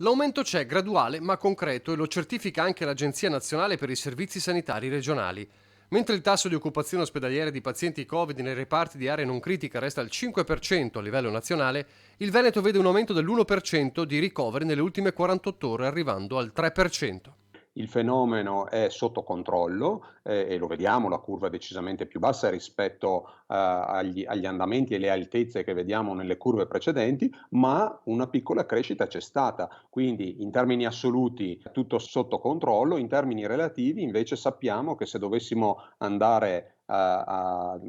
L'aumento c'è, graduale ma concreto, e lo certifica anche l'Agenzia Nazionale per i Servizi Sanitari Regionali. Mentre il tasso di occupazione ospedaliera di pazienti Covid nei reparti di area non critica resta al 5% a livello nazionale, il Veneto vede un aumento dell'1% di ricoveri nelle ultime 48 ore, arrivando al 3%. Il fenomeno è sotto controllo, e lo vediamo, la curva è decisamente più bassa rispetto, agli andamenti e le altezze che vediamo nelle curve precedenti, ma una piccola crescita c'è stata. Quindi in termini assoluti tutto sotto controllo, in termini relativi invece sappiamo che se dovessimo andare ad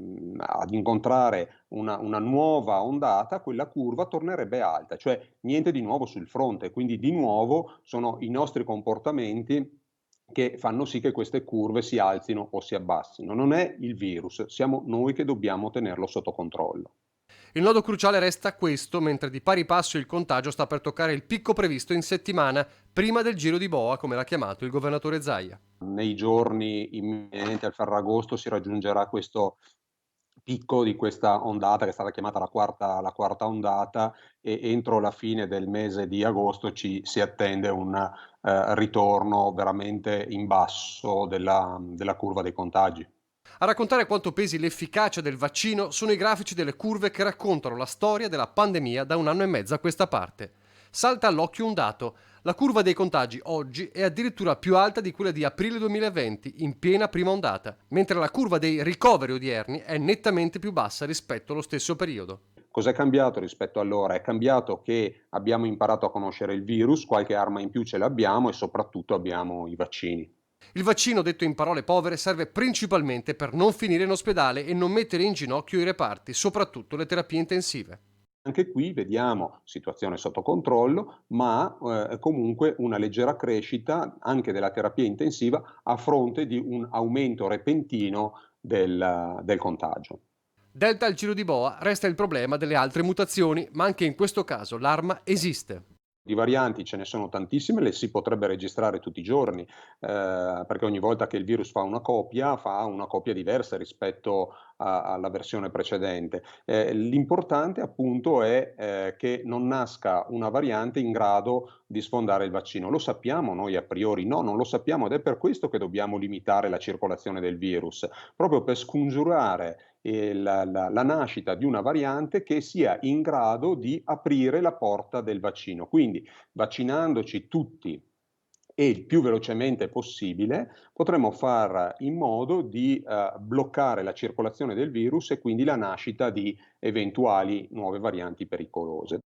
incontrare una nuova ondata, quella curva tornerebbe alta, cioè niente di nuovo sul fronte, quindi di nuovo sono i nostri comportamenti che fanno sì che queste curve si alzino o si abbassino. Non è il virus, siamo noi che dobbiamo tenerlo sotto controllo. Il nodo cruciale resta questo, mentre di pari passo il contagio sta per toccare il picco previsto in settimana, prima del giro di boa, come l'ha chiamato il governatore Zaia. Nei giorni imminenti al Ferragosto si raggiungerà questo picco di questa ondata che è stata chiamata la quarta ondata, e entro la fine del mese di agosto ci si attende un ritorno veramente in basso della curva dei contagi. A raccontare quanto pesi l'efficacia del vaccino sono i grafici delle curve che raccontano la storia della pandemia da un anno e mezzo a questa parte. Salta all'occhio un dato: la curva dei contagi oggi è addirittura più alta di quella di aprile 2020, in piena prima ondata, mentre la curva dei ricoveri odierni è nettamente più bassa rispetto allo stesso periodo. Cos'è cambiato rispetto a allora? È cambiato che abbiamo imparato a conoscere il virus, qualche arma in più ce l'abbiamo e soprattutto abbiamo i vaccini. Il vaccino, detto in parole povere, serve principalmente per non finire in ospedale e non mettere in ginocchio i reparti, soprattutto le terapie intensive. Anche qui vediamo situazione sotto controllo, ma comunque una leggera crescita anche della terapia intensiva a fronte di un aumento repentino del contagio. Delta al giro di boa, resta il problema delle altre mutazioni, ma anche in questo caso l'arma esiste. Di varianti ce ne sono tantissime, le si potrebbe registrare tutti i giorni, perché ogni volta che il virus fa una copia diversa rispetto alla versione precedente. L'importante appunto è, che non nasca una variante in grado di sfondare il vaccino. Lo sappiamo noi a priori? No, non lo sappiamo, ed è per questo che dobbiamo limitare la circolazione del virus, proprio per scongiurare la nascita di una variante che sia in grado di aprire la porta del vaccino. Quindi vaccinandoci tutti e il più velocemente possibile potremo far in modo di bloccare la circolazione del virus e quindi la nascita di eventuali nuove varianti pericolose.